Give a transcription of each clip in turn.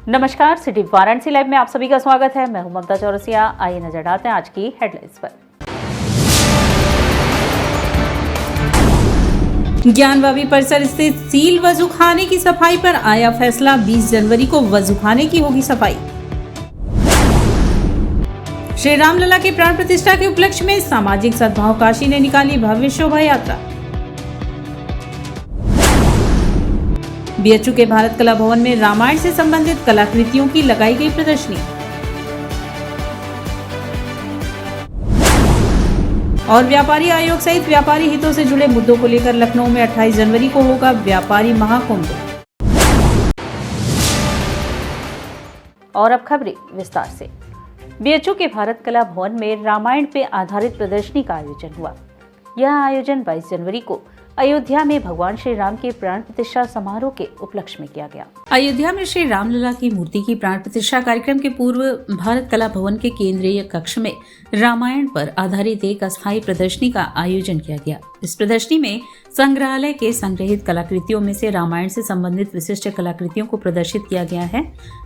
नमस्कार, city Varanasi live में आप सभी का स्वागत है। मैं हूं ममता चौरसिया। आइए नजर डालते हैं आज की हेडलाइंस पर। ज्ञानवापी परिसर स्थित सील वजूखाने की सफाई पर आया फैसला। 20 जनवरी को वजूखाने की होगी सफाई। श्री रामलला के प्राण प्रतिष्ठा के उपलक्ष्य में सामाजिक सद्भाव काशी ने निकाली भव्य शोभा यात्रा। बीएचयू के भारत कला भवन में रामायण से संबंधित कलाकृतियों की लगाई गई प्रदर्शनी। और व्यापारी आयोग सहित व्यापारी हितों से जुड़े मुद्दों को लेकर लखनऊ में 28 जनवरी को होगा व्यापारी महाकुंभ। और अब खबरें विस्तार से। बीएचयू के भारत कला भवन में रामायण पे आधारित प्रदर्शनी का आयोजन हुआ। यह आयोजन 22 जनवरी को अयोध्या में भगवान श्री राम के प्राण प्रतिष्ठा समारोह के उपलक्ष्य में किया गया। अयोध्या में श्री रामलला की मूर्ति की प्राण प्रतिष्ठा कार्यक्रम के पूर्व भारत कला भवन के केंद्रीय कक्ष में रामायण पर आधारित एक अस्थायी प्रदर्शनी का आयोजन किया गया। इस प्रदर्शनी में संग्रहालय के संग्रहित कलाकृतियों में से रामायण से संबंधित विशिष्ट कलाकृतियों को प्रदर्शित किया गया है।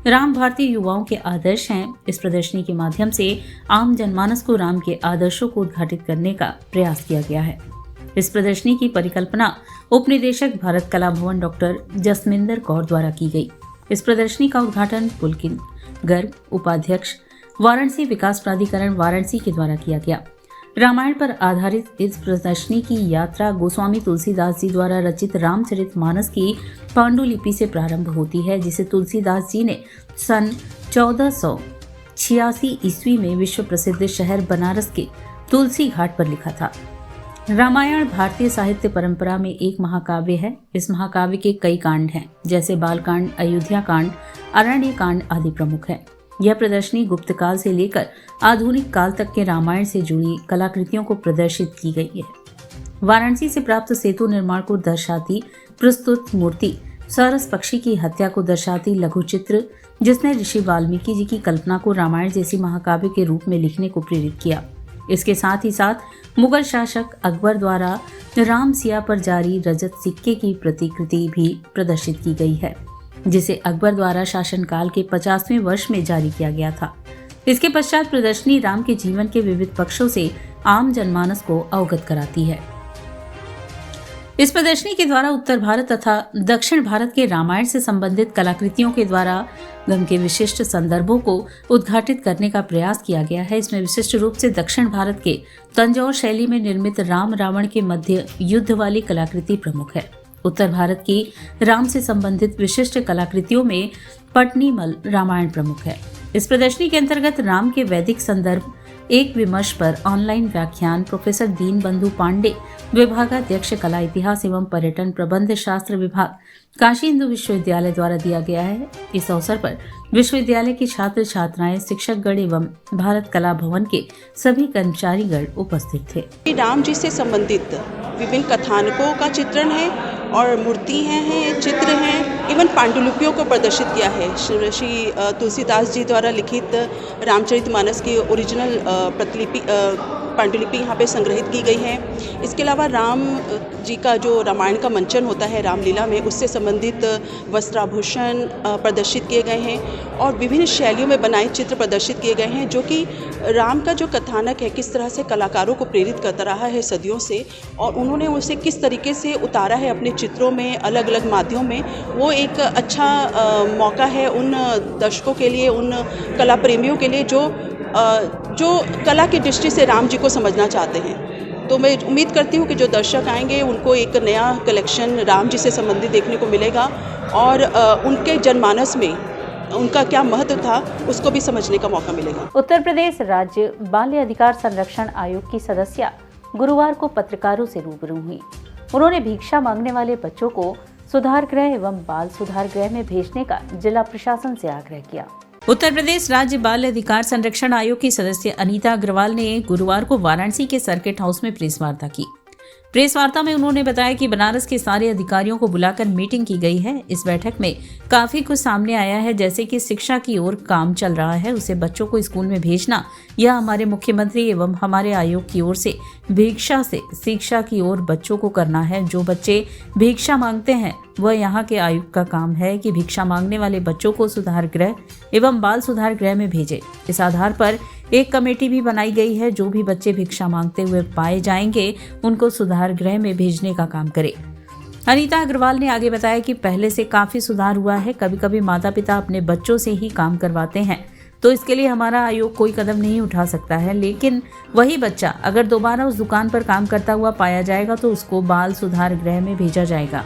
राम भारतीय युवाओं के आदर्श हैं। इस प्रदर्शनी के माध्यम से आम जनमानस को राम के आदर्शों को उद्घाटित करने का प्रयास किया गया है। इस प्रदर्शनी की परिकल्पना उप निदेशक भारत कला भवन डॉक्टर जसमिंदर कौर द्वारा की गई। इस प्रदर्शनी का उद्घाटन पुलकिन गर्ग उपाध्यक्ष वाराणसी विकास प्राधिकरण वाराणसी के द्वारा किया गया। रामायण पर आधारित इस प्रदर्शनी की यात्रा गोस्वामी तुलसीदास जी द्वारा रचित रामचरितमानस की पांडुलिपि से प्रारंभ होती है, जिसे तुलसीदास जी ने सन 1486 ईस्वी में विश्व प्रसिद्ध शहर बनारस के तुलसी घाट पर लिखा था। रामायण भारतीय साहित्य परंपरा में एक महाकाव्य है। इस महाकाव्य के कई कांड हैं, जैसे बालकांड, अयोध्या कांड, अरण्य कांड आदि प्रमुख है। यह प्रदर्शनी गुप्त काल से लेकर आधुनिक काल तक के रामायण से जुड़ी कलाकृतियों को प्रदर्शित की गई है। वाराणसी से प्राप्त सेतु निर्माण को दर्शाती प्रस्तुत मूर्ति सरस पक्षी की हत्या को दर्शाती लघु चित्र, जिसने ऋषि वाल्मीकि जी की कल्पना को रामायण जैसी महाकाव्य के रूप में लिखने को प्रेरित किया। इसके साथ ही साथ मुगल शासक अकबर द्वारा राम सिया पर जारी रजत सिक्के की प्रतिकृति भी प्रदर्शित की गई है, जिसे अकबर द्वारा शासनकाल के 50वें वर्ष में जारी किया गया था। इसके पश्चात प्रदर्शनी राम के जीवन के विविध पक्षों से आम जनमानस को अवगत कराती है। इस प्रदर्शनी के द्वारा उत्तर भारत तथा दक्षिण भारत के रामायण से संबंधित कलाकृतियों के द्वारा गम के विशिष्ट संदर्भों को उद्घाटित करने का प्रयास किया गया है। इसमें विशिष्ट रूप से दक्षिण भारत के तंजौर शैली में निर्मित राम रावण के मध्य युद्ध वाली कलाकृति प्रमुख है। उत्तर भारत की राम से संबंधित विशिष्ट कलाकृतियों में पटनीमल रामायण प्रमुख है। इस प्रदर्शनी के अंतर्गत राम के वैदिक संदर्भ एक विमर्श पर ऑनलाइन व्याख्यान प्रोफेसर दीन बंधु पांडे, विभागाध्यक्ष कला इतिहास एवं पर्यटन प्रबंध शास्त्र विभाग, काशी हिंदू विश्वविद्यालय द्वारा दिया गया है। इस अवसर पर विश्वविद्यालय के छात्र छात्राएं, शिक्षकगण एवं भारत कला भवन के सभी कर्मचारीगण उपस्थित थे। राम जी से संबंधित विभिन्न कथानकों का चित्रण है और मूर्ति हैं, चित्र हैं, इवन पांडुलिपियों को प्रदर्शित किया है। श्री तुलसीदास जी द्वारा लिखित रामचरितमानस की ओरिजिनल प्रतिलिपि पांडुलिपि यहाँ पे संग्रहित की गई है। इसके अलावा राम जी का जो रामायण का मंचन होता है रामलीला में, उससे संबंधित वस्त्राभूषण प्रदर्शित किए गए हैं और विभिन्न शैलियों में बनाए चित्र प्रदर्शित किए गए हैं, जो कि राम का जो कथानक है किस तरह से कलाकारों को प्रेरित करता रहा है सदियों से, और उन्होंने उसे किस तरीके से उतारा है अपने चित्रों में अलग अलग माध्यमों में। वो एक अच्छा मौका है उन दर्शकों के लिए, उन कला प्रेमियों के लिए जो कला की दृष्टि से राम जी को समझना चाहते हैं। तो मैं उम्मीद करती हूँ कि जो दर्शक आएंगे उनको एक नया कलेक्शन राम जी से संबंधित देखने को मिलेगा और उनके जनमानस में उनका क्या महत्व था उसको भी समझने का मौका मिलेगा। उत्तर प्रदेश राज्य बाल अधिकार संरक्षण आयोग की सदस्या गुरुवार को पत्रकारों से रूबरू हुई। उन्होंने भिक्षा मांगने वाले बच्चों को सुधार गृह एवं बाल सुधार गृह में भेजने का जिला प्रशासन से आग्रह किया। उत्तर प्रदेश राज्य बाल अधिकार संरक्षण आयोग की सदस्य अनीता अग्रवाल ने गुरुवार को वाराणसी के सर्किट हाउस में प्रेस वार्ता की। प्रेस वार्ता में उन्होंने बताया कि बनारस के सारे अधिकारियों को बुलाकर मीटिंग की गई है। इस बैठक में काफी कुछ सामने आया है, जैसे कि शिक्षा की ओर काम चल रहा है, उसे बच्चों को स्कूल में भेजना, यह हमारे मुख्यमंत्री एवं हमारे आयोग की ओर से भिक्षा से शिक्षा की ओर बच्चों को करना है। जो बच्चे भिक्षा मांगते हैं वह यहाँ के आयुक्त का काम है कि भिक्षा मांगने वाले बच्चों को सुधार गृह एवं बाल सुधार गृह में भेजे। इस आधार पर एक कमेटी भी बनाई गई है, जो भी बच्चे भिक्षा मांगते हुए पाए जाएंगे उनको सुधार गृह में भेजने का काम करे। अनीता अग्रवाल ने आगे बताया कि पहले से काफी सुधार हुआ है। कभी कभी माता पिता अपने बच्चों से ही काम करवाते हैं, तो इसके लिए हमारा आयोग कोई कदम नहीं उठा सकता है, लेकिन वही बच्चा अगर दोबारा उस दुकान पर काम करता हुआ पाया जाएगा तो उसको बाल सुधार गृह में भेजा जाएगा।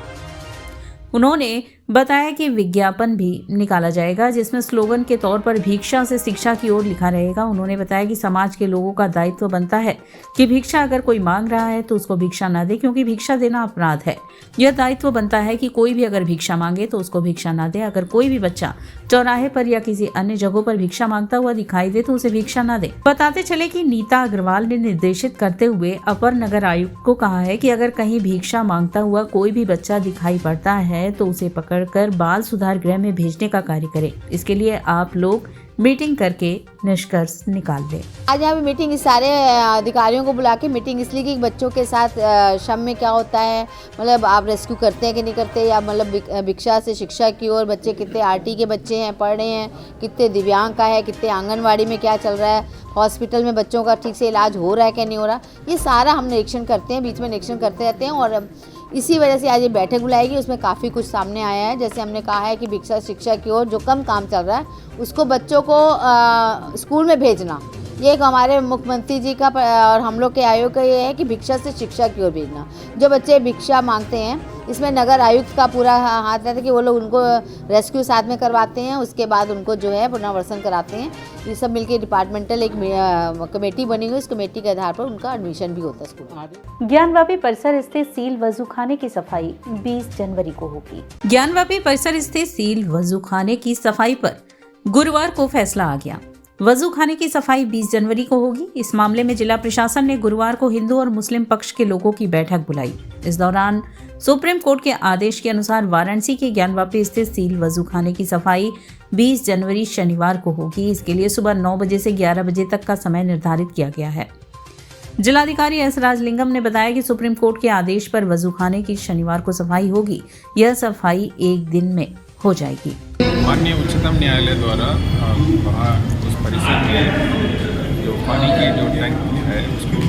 उन्होंने बताया कि विज्ञापन भी निकाला जाएगा, जिसमें स्लोगन के तौर पर भिक्षा से शिक्षा की ओर लिखा रहेगा। उन्होंने बताया कि समाज के लोगों का दायित्व बनता है कि भिक्षा अगर कोई मांग रहा है तो उसको भिक्षा ना दे, क्योंकि भिक्षा देना अपराध है। यह दायित्व बनता है कि कोई भी अगर भिक्षा मांगे तो उसको भिक्षा ना दे। अगर कोई भी बच्चा चौराहे पर या किसी अन्य जगहों पर भिक्षा मांगता हुआ दिखाई दे तो उसे भिक्षा ना दे। बताते चले कि नीता अग्रवाल ने निर्देशित करते हुए अपर नगर आयुक्त को कहा है कि अगर कहीं भिक्षा मांगता हुआ कोई भी बच्चा दिखाई पड़ता है तो उसे पकड़कर बाल सुधार गृह में भेजने का कार्य करें। इसके लिए आप लोग मीटिंग करके निष्कर्ष निकाल ले। आज यहाँ पे मीटिंग इस सारे अधिकारियों को बुला के मीटिंग इसलिए कि बच्चों के साथ श्रम में क्या होता है, मतलब आप रेस्क्यू करते हैं कि नहीं करते, या मतलब भिक्षा से शिक्षा की ओर बच्चे कितने आरटी के बच्चे हैं पढ़ रहे हैं, कितने दिव्यांग का है, कितने आंगनवाड़ी में क्या चल रहा है, हॉस्पिटल में बच्चों का ठीक से इलाज हो रहा है क्या नहीं हो रहा, ये सारा हम निरीक्षण करते हैं, बीच में निरीक्षण करते रहते हैं। और इसी वजह से आज ये बैठक बुलाएगी, उसमें काफ़ी कुछ सामने आया है। जैसे हमने कहा है कि भिक्षा शिक्षा की ओर जो कम काम चल रहा है उसको बच्चों को स्कूल में भेजना, ये एक हमारे मुख्यमंत्री जी का और हम लोग के आयोग का ये है कि भिक्षा से शिक्षा की ओर भेजना। जो बच्चे भिक्षा मांगते हैं इसमें नगर आयुक्त का पूरा हाथ रहता है कि वो लोग उनको रेस्क्यू साथ में करवाते हैं, उसके बाद उनको जो है पुनर्वसन कराते हैं। ये सब मिलके डिपार्टमेंटल एक कमेटी बनी हुई, इस कमेटी के आधार पर उनका एडमिशन भी होता है स्कूल। ज्ञानवापी परिसर स्थित सील वजूखाने की सफाई 20 जनवरी को होगी। ज्ञानवापी परिसर स्थित सील वजूखाने की सफाई पर गुरुवार को फैसला आ गया। वजू खाने की सफाई 20 जनवरी को होगी। इस मामले में जिला प्रशासन ने गुरुवार को हिंदू और मुस्लिम पक्ष के लोगों की बैठक बुलाई। इस दौरान सुप्रीम कोर्ट के आदेश के अनुसार वाराणसी के ज्ञानवापी स्थित सील वजू खाने की सफाई 20 जनवरी शनिवार को होगी। इसके लिए सुबह 9 बजे से 11 बजे तक का समय निर्धारित किया गया है। जिलाधिकारी एस राजलिंगम ने बताया कि सुप्रीम कोर्ट के आदेश पर वजू खाने की शनिवार को सफाई होगी। यह सफाई एक दिन में हो जाएगी। माननीय उच्चतम न्यायालय द्वारा वहाँ उस परिसर में जो पानी की जो टैंक है उसको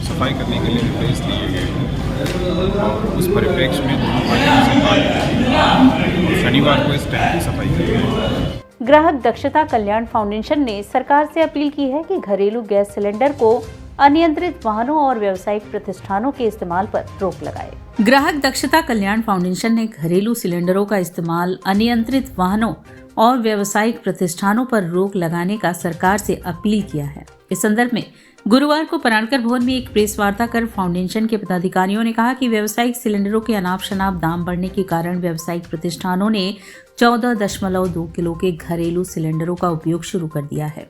सफाई करने के लिए निर्देश दिए गए हैं और उस परिप्रेक्ष्य में दोनों पार्टियों से बात शनिवार को इस टैंक की सफाई करेंगे। ग्राहक दक्षता कल्याण फाउंडेशन ने सरकार से अपील की है कि घरेलू गैस सिलेंडर को अनियंत्रित वाहनों और व्यावसायिक प्रतिष्ठानों के इस्तेमाल पर रोक लगाए। ग्राहक दक्षता कल्याण फाउंडेशन ने घरेलू सिलेंडरों का इस्तेमाल अनियंत्रित वाहनों और व्यावसायिक प्रतिष्ठानों पर रोक लगाने का सरकार से अपील किया है। इस संदर्भ में गुरुवार को पराणकर भवन में एक प्रेस वार्ता कर फाउंडेशन के पदाधिकारियों ने कहा कि व्यावसायिक सिलेंडरों के अनाप शनाप दाम बढ़ने के कारण व्यावसायिक प्रतिष्ठानों ने 14.2 किलो के घरेलू सिलेंडरों का उपयोग शुरू कर दिया है।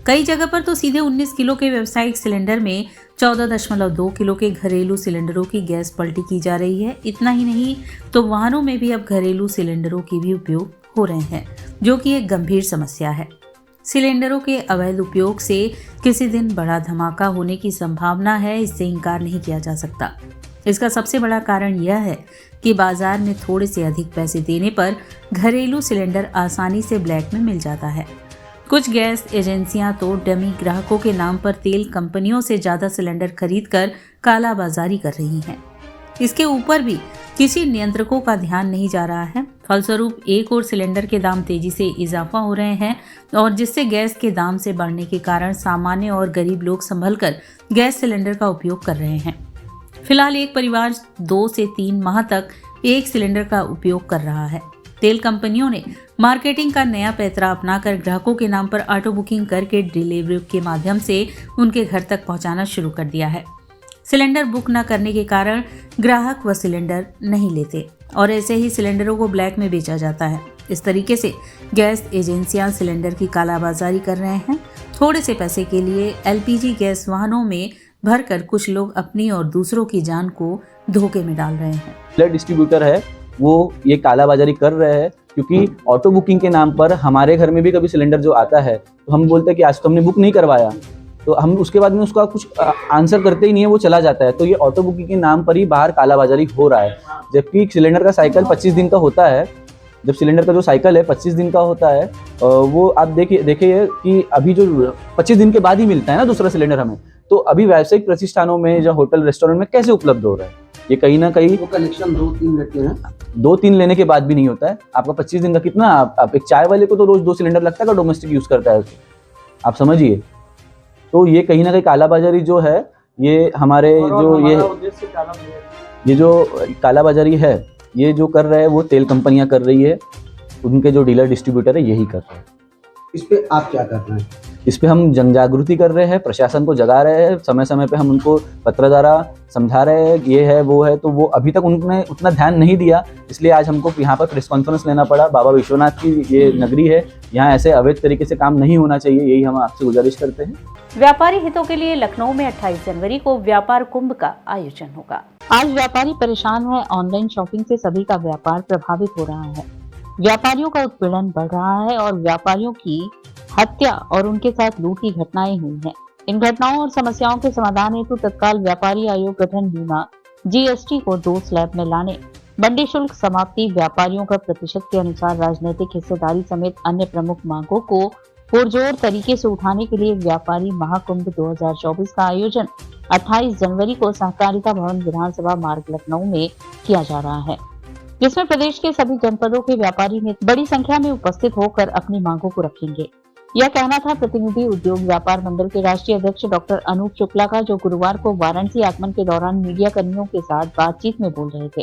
कई जगह पर तो सीधे 19 किलो के व्यावसायिक सिलेंडर में 14.2 किलो के घरेलू सिलेंडरों की गैस पलटी की जा रही है। इतना ही नहीं तो वाहनों में भी अब घरेलू सिलेंडरों की भी उपयोग हो रहे हैं, जो कि एक गंभीर समस्या है। सिलेंडरों के अवैध उपयोग से किसी दिन बड़ा धमाका होने की संभावना है, इससे इनकार नहीं किया जा सकता। इसका सबसे बड़ा कारण यह है कि बाजार में थोड़े से अधिक पैसे देने पर घरेलू सिलेंडर आसानी से ब्लैक में मिल जाता है। कुछ गैस एजेंसियां तो डमी ग्राहकों के नाम पर तेल कंपनियों से ज़्यादा सिलेंडर खरीदकर कालाबाजारी कर रही हैं। इसके ऊपर भी किसी नियंत्रकों का ध्यान नहीं जा रहा है। फलस्वरूप एक और सिलेंडर के दाम तेजी से इजाफा हो रहे हैं और जिससे गैस के दाम से बढ़ने के कारण सामान्य और गरीब लोग संभलकर गैस सिलेंडर का उपयोग कर रहे हैं। फिलहाल एक परिवार 2 से 3 माह तक एक सिलेंडर का उपयोग कर रहा है। तेल कंपनियों ने मार्केटिंग का नया पैतरा अपनाकर ग्राहकों के नाम पर ऑटो बुकिंग करके डिलीवरी के माध्यम से उनके घर तक पहुंचाना शुरू कर दिया है। सिलेंडर बुक न करने के कारण ग्राहक व सिलेंडर नहीं लेते और ऐसे ही सिलेंडरों को ब्लैक में बेचा जाता है। इस तरीके से गैस एजेंसियां सिलेंडर की कालाबाजारी कर रहे हैं। थोड़े से पैसे के लिए एलपीजी गैस वाहनों में भरकर कुछ लोग अपनी और दूसरों की जान को धोखे में डाल रहे हैं। डिस्ट्रीब्यूटर है वो ये कालाबाजारी कर रहे हैं, क्योंकि ऑटो बुकिंग के नाम पर हमारे घर में भी कभी सिलेंडर जो आता है तो हम बोलते हैं कि आज तो हमने बुक नहीं करवाया, तो हम उसके बाद में उसका कुछ आंसर करते ही नहीं है, वो चला जाता है। तो ये ऑटो बुकिंग के नाम पर ही बाहर कालाबाजारी हो रहा है। जबकि सिलेंडर का साइकिल 25 दिन का होता है। जब सिलेंडर का जो साइकिल है 25 दिन का होता है, वो आप देखिए कि अभी जो 25 दिन के बाद ही मिलता है ना दूसरा सिलेंडर हमें, तो अभी व्यावसायिक प्रतिष्ठानों में या होटल रेस्टोरेंट में कैसे उपलब्ध हो रहा है? ये कहीं ना कहीं वो कनेक्शन 2-3 लेते हैं, 2-3 लेने के बाद भी नहीं होता है। आपका 25 दिन का कितना, आप एक चाय वाले को तो रोज 2 सिलेंडर लगता है का डोमेस्टिक यूज करता है उसको, आप समझिए। तो ये कहीं ना कहीं कालाबाजारी जो है, ये हमारे जो कालाबाजारी है, ये जो कर रहे हैं वो तेल कंपनियां कर रही है, उनके जो डीलर डिस्ट्रीब्यूटर है यही कर रहे हैं। इस पे आप क्या कर रहे हैं? इस पे हम जन जागृति कर रहे हैं, प्रशासन को जगा रहे हैं, समय समय पे हम उनको पत्र द्वारा समझा रहे हैं ये है वो है, तो वो अभी तक उन्होंने उतना ध्यान नहीं दिया। इसलिए आज हमको यहाँ पर प्रेस कॉन्फ्रेंस लेना पड़ा। बाबा विश्वनाथ की ये नगरी है, यहाँ ऐसे अवैध तरीके से काम नहीं होना चाहिए, यही हम आपसे गुजारिश करते हैं। व्यापारी हितों के लिए लखनऊ में 28 जनवरी को व्यापार कुंभ का आयोजन होगा। आज व्यापारी परेशान है। ऑनलाइन शॉपिंग से सभी का व्यापार प्रभावित हो रहा है। व्यापारियों का उत्पीड़न बढ़ रहा है और व्यापारियों की हत्या और उनके साथ लूट की घटनाएं हुई हैं। इन घटनाओं और समस्याओं के समाधान हेतु तत्काल व्यापारी आयोग गठन, बीमा, जीएसटी को 2 स्लैब में लाने, मंडी शुल्क समाप्ति, व्यापारियों का प्रतिशत के अनुसार राजनीतिक हिस्सेदारी समेत अन्य प्रमुख मांगों को पुरजोर तरीके से उठाने के लिए व्यापारी महाकुंभ 2024 का आयोजन 28 जनवरी को सहकारिता भवन, विधानसभा मार्ग, लखनऊ में किया जा रहा है, जिसमें प्रदेश के सभी जनपदों के व्यापारी बड़ी संख्या में उपस्थित होकर अपनी मांगों को रखेंगे। यह कहना था प्रतिनिधि उद्योग व्यापार मंडल के राष्ट्रीय अध्यक्ष डॉक्टर अनूप शुक्ला का, जो गुरुवार को वाराणसी आगमन के दौरान मीडिया कर्मियों के साथ बातचीत में बोल रहे थे।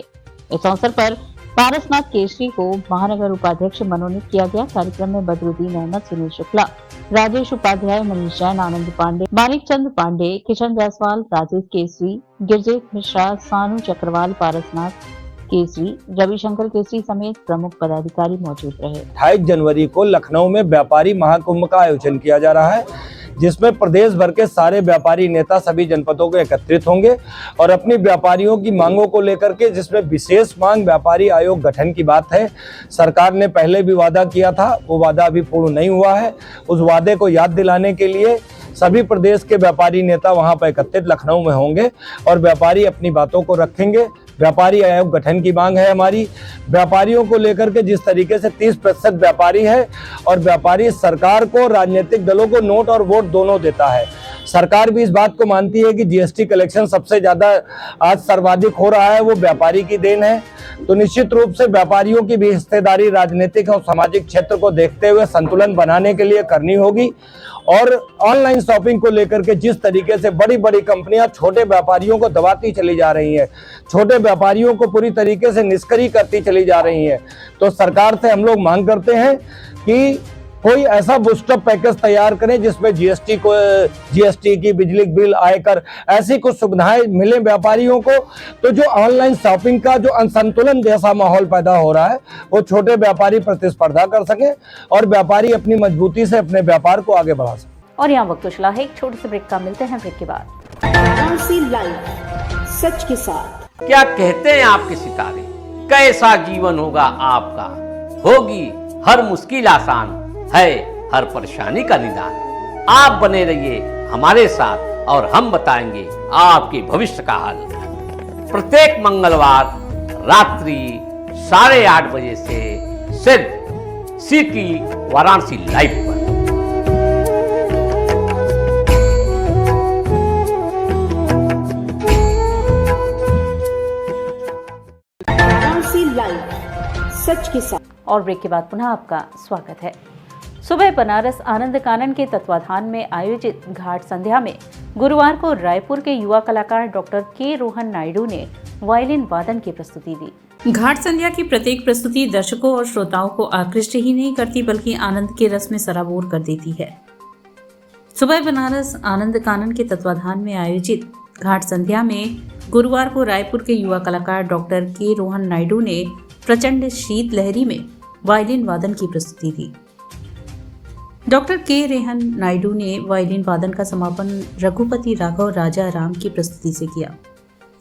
इस अवसर पर पारसनाथ केसरी को महानगर उपाध्यक्ष मनोनीत किया गया। कार्यक्रम में बदरुद्दीन अहमद, सुनील शुक्ला, राजेश उपाध्याय, मनीष जैन, आनंद पांडे, मानिक चंद पांडे, किशन जायसवाल, राजेश केसरी, गिरजेत मिश्रा, सानू चक्रवाल, पारसनाथ केसरी, रविशंकर केसरी समेत प्रमुख पदाधिकारी मौजूद रहे। 28 जनवरी को लखनऊ में व्यापारी महाकुंभ का आयोजन किया जा रहा है, जिसमें प्रदेश भर के सारे व्यापारी नेता सभी जनपदों के एकत्रित होंगे और अपनी व्यापारियों की मांगों को लेकर के, जिसमें विशेष मांग व्यापारी आयोग गठन की बात है। सरकार ने पहले भी वादा किया था, वो वादा अभी पूर्ण नहीं हुआ है। उस वादे को याद दिलाने के लिए सभी प्रदेश के व्यापारी नेता वहां पर एकत्रित लखनऊ में होंगे और व्यापारी अपनी बातों को रखेंगे। व्यापारी आयोग गठन की मांग है हमारी, व्यापारियों को लेकर के। जिस तरीके से 30% व्यापारी है और व्यापारी सरकार को, राजनीतिक दलों को नोट और वोट दोनों देता है। सरकार भी इस बात को मानती है कि जीएसटी कलेक्शन सबसे ज्यादा आज सर्वाधिक हो रहा है, वो व्यापारी की देन है। तो निश्चित रूप से व्यापारियों की भी हिस्सेदारी राजनीतिक और सामाजिक क्षेत्र को देखते हुए संतुलन बनाने के लिए करनी होगी। और ऑनलाइन शॉपिंग को लेकर के जिस तरीके से बड़ी बड़ी कंपनियां छोटे व्यापारियों को दबाती चली जा रही हैं, छोटे व्यापारियों को पूरी तरीके से निष्क्रिय करती चली जा रही हैं, तो सरकार से हम लोग मांग करते हैं कि कोई ऐसा बूस्टअप पैकेज तैयार करें जिसमें जीएसटी की, बिजली बिल, आयकर, ऐसी कुछ सुविधाएं मिले व्यापारियों को। तो जो ऑनलाइन शॉपिंग का जो असंतुलन जैसा माहौल पैदा हो रहा है, वो छोटे व्यापारी प्रतिस्पर्धा कर सके और व्यापारी अपनी मजबूती से अपने व्यापार को आगे बढ़ा सके। और यहाँ वक्त चला है एक छोटे से ब्रेक का, मिलते हैं ब्रेक के बाद। वाराणसी लाइव, सच के साथ। क्या कहते हैं आपके सितारे, कैसा जीवन होगा आपका, होगी हर मुश्किल आसान, है हर परेशानी का निदान। आप बने रहिए हमारे साथ और हम बताएंगे आपके भविष्य का हाल। प्रत्येक मंगलवार रात्रि 8:30 बजे से सिर्फ सिटी वाराणसी लाइव पर। वाराणसी लाइव, सच के साथ। और ब्रेक के बाद पुनः आपका स्वागत है। सुबह बनारस आनंद कानन के तत्वाधान में आयोजित घाट संध्या में गुरुवार को रायपुर के युवा कलाकार डॉक्टर के रोहन नायडू ने वायलिन वादन की प्रस्तुति दी। घाट संध्या की प्रत्येक प्रस्तुति दर्शकों और श्रोताओं को आकृष्ट ही नहीं करती बल्कि आनंद के रस में सराबोर कर देती है। सुबह बनारस आनंद कानन के तत्वाधान में आयोजित घाट संध्या में गुरुवार को रायपुर के युवा कलाकार डॉक्टर के रोहन नायडू ने प्रचंड शीत लहरी में वायलिन वादन की प्रस्तुति दी। डॉक्टर के रेहन नायडू ने वायलिन वादन का समापन रघुपति राघव राजा राम की प्रस्तुति से किया।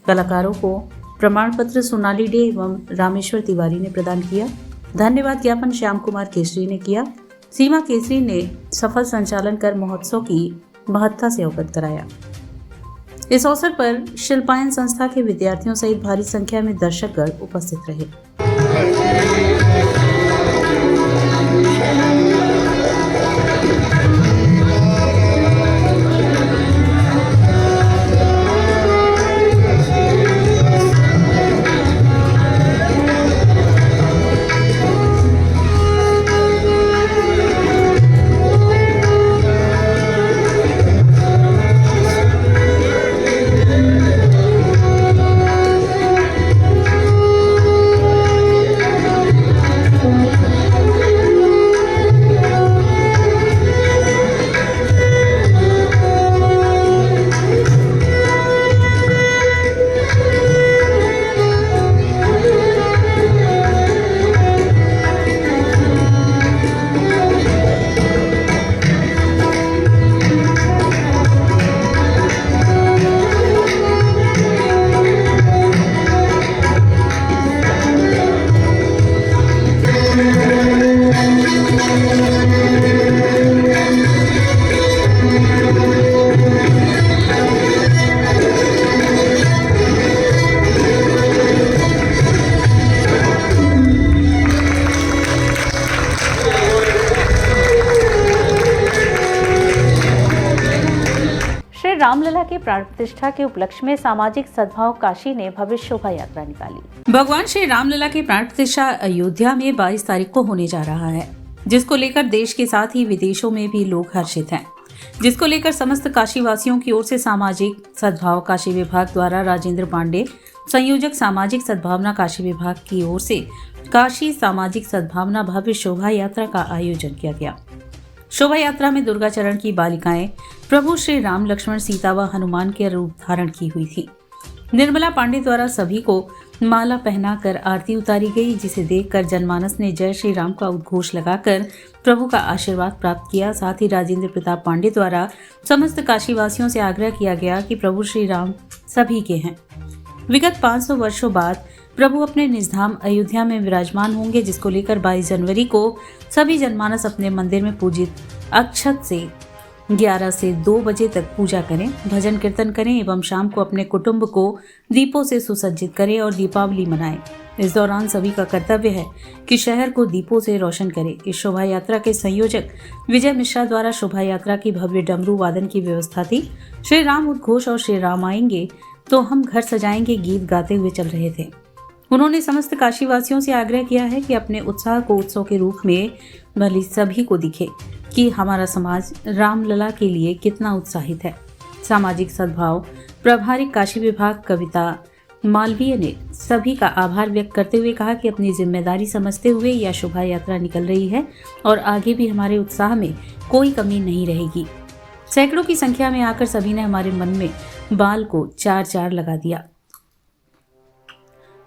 कलाकारों को प्रमाण पत्र सोनाली डे एवं रामेश्वर तिवारी ने प्रदान किया। धन्यवाद ज्ञापन श्याम कुमार केसरी ने किया। सीमा केसरी ने सफल संचालन कर महोत्सव की महत्ता से अवगत कराया। इस अवसर पर शिल्पायन संस्था के विद्यार्थियों सहित भारी संख्या में दर्शकगण उपस्थित रहे। रामलला के प्राण प्रतिष्ठा के उपलक्ष्य में सामाजिक सद्भाव काशी ने भव्य शोभा यात्रा निकाली। भगवान श्री रामलला के प्राण प्रतिष्ठा अयोध्या में 22 तारीख को होने जा रहा है, जिसको लेकर देश के साथ ही विदेशों में भी लोग हर्षित हैं। जिसको लेकर समस्त काशी वासियों की ओर से सामाजिक सद्भाव काशी विभाग द्वारा राजेंद्र पांडे, संयोजक सामाजिक सद्भावना काशी विभाग की ओर से काशी सामाजिक सद्भावना भव्य शोभा यात्रा का आयोजन किया गया। शोभा यात्रा में दुर्गाचरण की बालिकाएं प्रभु श्री राम, लक्ष्मण, सीता व हनुमान के रूप धारण की हुई थी। निर्मला पांडे द्वारा सभी को माला पहनाकर आरती उतारी गई, जिसे देखकर जनमानस ने जय श्री राम का उद्घोष लगाकर प्रभु का आशीर्वाद प्राप्त किया। साथ ही राजेंद्र प्रताप पांडे द्वारा समस्त काशीवासियों से आग्रह किया गया कि प्रभु श्री राम सभी के हैं। विगत 500 वर्षों बाद प्रभु अपने निजधाम अयोध्या में विराजमान होंगे, जिसको लेकर 22 जनवरी को सभी जनमानस अपने मंदिर में पूजित अक्षत से 11 से 2 बजे तक पूजा करें, भजन कीर्तन करें एवं शाम को अपने कुटुंब को दीपों से सुसज्जित करें और दीपावली मनाएं। इस दौरान सभी का कर्तव्य है कि शहर को दीपों से रोशन करें। इस शोभा यात्रा के संयोजक विजय मिश्रा द्वारा शोभा यात्रा की भव्य डमरू वादन की व्यवस्था थी। श्री राम उद्घोष और श्री राम आएंगे तो हम घर सजाएंगे गीत गाते हुए चल रहे थे। उन्होंने समस्त काशीवासियों से आग्रह किया है कि अपने उत्साह को उत्सव के रूप में भले सभी को दिखे कि हमारा समाज रामलला के लिए कितना उत्साहित है। सामाजिक सद्भाव प्रभारी काशी विभाग कविता मालवीय ने सभी का आभार व्यक्त करते हुए कहा कि अपनी जिम्मेदारी समझते हुए यह शोभा यात्रा निकल रही है और आगे भी हमारे उत्साह में कोई कमी नहीं रहेगी। सैकड़ों की संख्या में आकर सभी ने हमारे मन में बाल को 4-4 लगा दिया।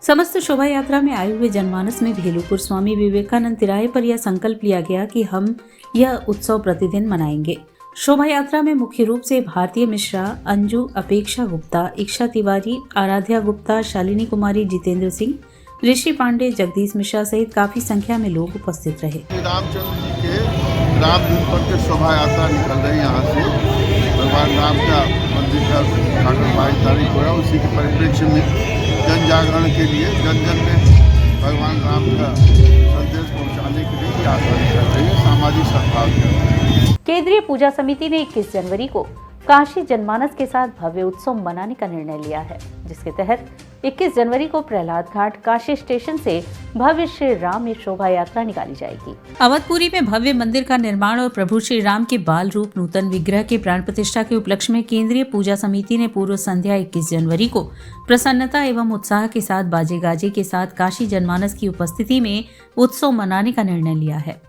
समस्त शोभा यात्रा में आए हुए जनमानस में भेलूपुर स्वामी विवेकानंद तिराहे पर यह संकल्प लिया गया कि हम यह उत्सव प्रतिदिन मनाएंगे। शोभा यात्रा में मुख्य रूप से भारतीय मिश्रा, अंजू, अपेक्षा गुप्ता, इक्षा तिवारी, आराध्या गुप्ता, शालिनी कुमारी, जितेंद्र सिंह, ऋषि पांडे, जगदीश मिश्रा सहित काफी संख्या में लोग उपस्थित रहे। रामचंद्र जी के रामधुन पर के शोभा यात्रा निकल रही यहाँ से भगवान राम का मंदिर का उद्घाटन 22 तारीख हो रहा है। उसी के परिप्रेक्ष्य में जन जागरण के लिए जन जन में भगवान राम का संदेश पहुंचाने के लिए यात्रा निकल रही है, सामाजिक सद्भाव के। केंद्रीय पूजा समिति ने 21 जनवरी को काशी जनमानस के साथ भव्य उत्सव मनाने का निर्णय लिया है, जिसके तहत 21 जनवरी को प्रहलाद घाट काशी स्टेशन से भव्य श्री राम शोभा यात्रा निकाली जाएगी। अवधपुरी में भव्य मंदिर का निर्माण और प्रभु श्री राम के बाल रूप नूतन विग्रह के प्राण प्रतिष्ठा के उपलक्ष्य में केंद्रीय पूजा समिति ने पूर्व संध्या 21 जनवरी को प्रसन्नता एवं उत्साह के साथ बाजे गाजे के साथ काशी जनमानस की उपस्थिति में उत्सव मनाने का निर्णय लिया है,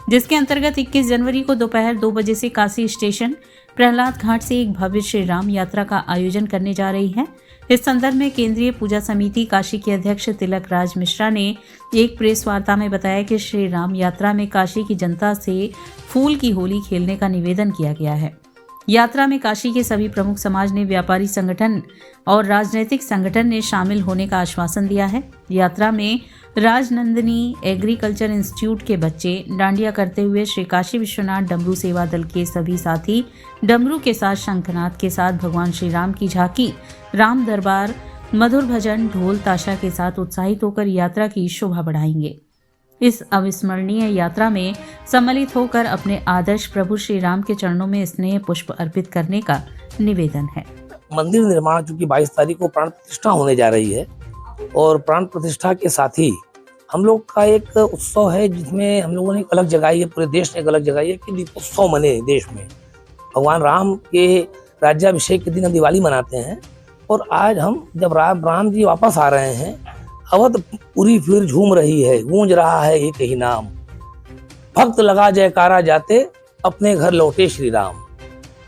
जिसके अंतर्गत 21 जनवरी को दोपहर 2 बजे से काशी स्टेशन प्रहलाद घाट से एक भव्य श्री राम यात्रा का आयोजन करने जा रही है। इस संदर्भ में केंद्रीय पूजा समिति काशी के अध्यक्ष तिलक राज मिश्रा ने एक प्रेस वार्ता में बताया कि श्री राम यात्रा में काशी की जनता से फूल की होली खेलने का निवेदन किया गया है। यात्रा में काशी के सभी प्रमुख समाज ने, व्यापारी संगठन और राजनीतिक संगठन ने शामिल होने का आश्वासन दिया है। यात्रा में राजनंदिनी एग्रीकल्चर इंस्टीट्यूट के बच्चे डांडिया करते हुए श्री काशी विश्वनाथ डमरू सेवा दल के सभी साथी डमरू के साथ शंखनाद के साथ भगवान श्री राम की झांकी, राम दरबार, मधुर भजन, ढोल ताशा के साथ उत्साहित होकर यात्रा की शोभा बढ़ाएंगे। इस अविस्मरणीय यात्रा में सम्मिलित होकर अपने आदर्श प्रभु श्री राम के चरणों में स्नेह पुष्प अर्पित करने का निवेदन है। मंदिर निर्माण चूंकि 22 तारीख को प्राण प्रतिष्ठा होने जा रही है और प्राण प्रतिष्ठा के साथ ही हम लोग का एक उत्सव है जिसमें हम लोगों ने एक अलग जगाई है, पूरे देश ने एक अलग जगाई है कि दीपोत्सव मने देश में। भगवान राम के राज्याभिषेक के दिन हम दिवाली मनाते हैं और आज हम जब राम जी वापस आ रहे हैं, अवध पूरी फिर झूम रही है, गूंज रहा है एक ही नाम, भक्त लगा जयकारा जाते अपने घर लौटे श्री राम।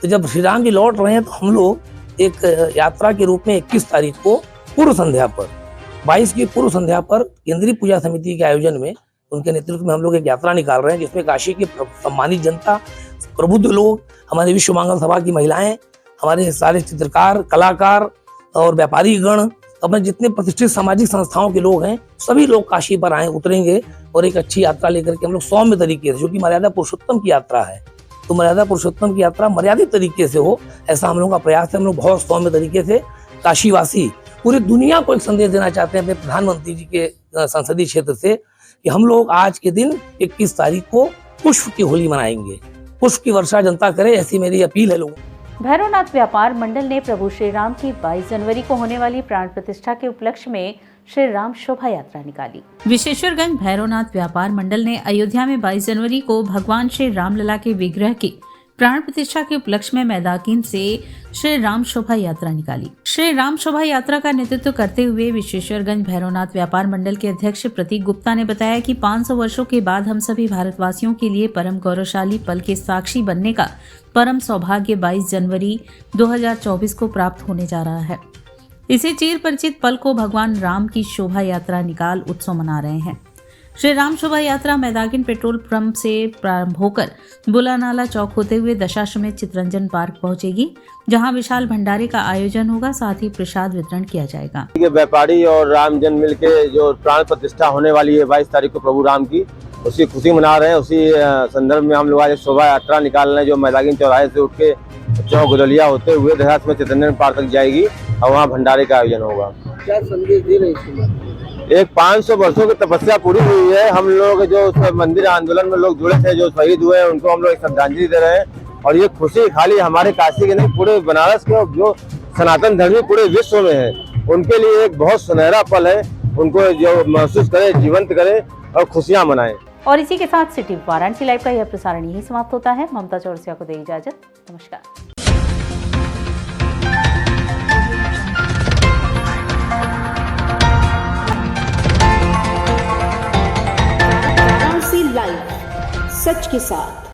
तो जब श्री राम जी लौट रहे हैं तो हम लोग एक यात्रा के रूप में 21 तारीख को पूर्व संध्या पर 22 की पूर्व संध्या पर केंद्रीय पूजा समिति के आयोजन में, उनके नेतृत्व में हम लोग एक यात्रा निकाल रहे हैं जिसमें काशी की सम्मानित जनता, प्रबुद्ध लोग, हमारे विश्व मंगल सभा की महिलाएं, हमारे सारे चित्रकार, कलाकार और व्यापारी गण, अपने जितने प्रतिष्ठित सामाजिक संस्थाओं के लोग हैं, सभी लोग काशी पर आए, उतरेंगे और एक अच्छी यात्रा लेकर के हम लोग सौम्य तरीके से, जो कि मर्यादा पुरुषोत्तम की यात्रा है, तो मर्यादा पुरुषोत्तम की यात्रा मर्यादित तरीके से हो, ऐसा हम लोग का प्रयास है। हम लोग बहुत सौम्य तरीके से काशीवासी पूरी दुनिया को एक संदेश देना चाहते हैं अपने प्रधानमंत्री जी के संसदीय क्षेत्र से कि हम लोग आज के दिन 21 तारीख को पुष्प की होली मनाएंगे, पुष्प की वर्षा जनता करे, ऐसी मेरी अपील है लोगों। भैरवनाथ व्यापार मंडल ने प्रभु श्री राम की 22 जनवरी को होने वाली प्राण प्रतिष्ठा के उपलक्ष्य में श्री राम शोभा यात्रा निकाली। विशेश्वरगंज भैरवनाथ व्यापार मंडल ने अयोध्या में 22 जनवरी को भगवान श्री रामलला के विग्रह की प्राण प्रतिष्ठा के उपलक्ष्य में मैदाकिन से श्री राम शोभा यात्रा निकाली। श्री राम शोभा यात्रा का नेतृत्व करते हुए विशेश्वरगंज भैरवनाथ व्यापार मंडल के अध्यक्ष प्रतीक गुप्ता ने बताया कि 500 वर्षों के बाद हम सभी भारतवासियों के लिए परम गौरवशाली पल के साक्षी बनने का परम सौभाग्य 22 जनवरी 2024 को प्राप्त होने जा रहा है। इसी चिर परिचित पल को भगवान राम की शोभा यात्रा निकाल उत्सव मना रहे हैं। श्री राम शोभा यात्रा मैदाकिन पेट्रोल पंप से प्रारंभ होकर बुलानाला चौक होते हुए दशाश्वमेध चितरंजन पार्क पहुंचेगी, जहां विशाल भंडारे का आयोजन होगा, साथ ही प्रसाद वितरण किया जाएगा। व्यापारी और राम जन मिलके जो प्राण प्रतिष्ठा होने वाली है 22 तारीख को प्रभु राम की, उसी खुशी मना रहे हैं। उसी संदर्भ में हम लोग आज शोभा यात्रा निकाल रहे हैं जो मैदाकिन चौराहे से उठ के चौक गुदलिया होते हुए दशाश्वमेध चितरंजन पार्क तक जाएगी और वहाँ भंडारे का आयोजन होगा। क्या संदेश दे रहे हैं? एक 500 वर्षों की तपस्या पूरी हुई है। हम लोग जो मंदिर आंदोलन में लोग जुड़े थे, जो शहीद हुए हैं, उनको हम लोग श्रद्धांजलि दे रहे हैं। और ये खुशी खाली हमारे काशी के नहीं, पूरे बनारस के जो सनातन धर्मी पूरे विश्व में है, उनके लिए एक बहुत सुनहरा पल है। उनको जो महसूस करे, जीवंत करे और खुशियाँ मनाएं। और इसी के साथ सिटी वाराणसी लाइव का यह प्रसारण यही समाप्त होता है। ममता चौरसिया को दे इजाजत। नमस्कार। लाइव, सच के साथ।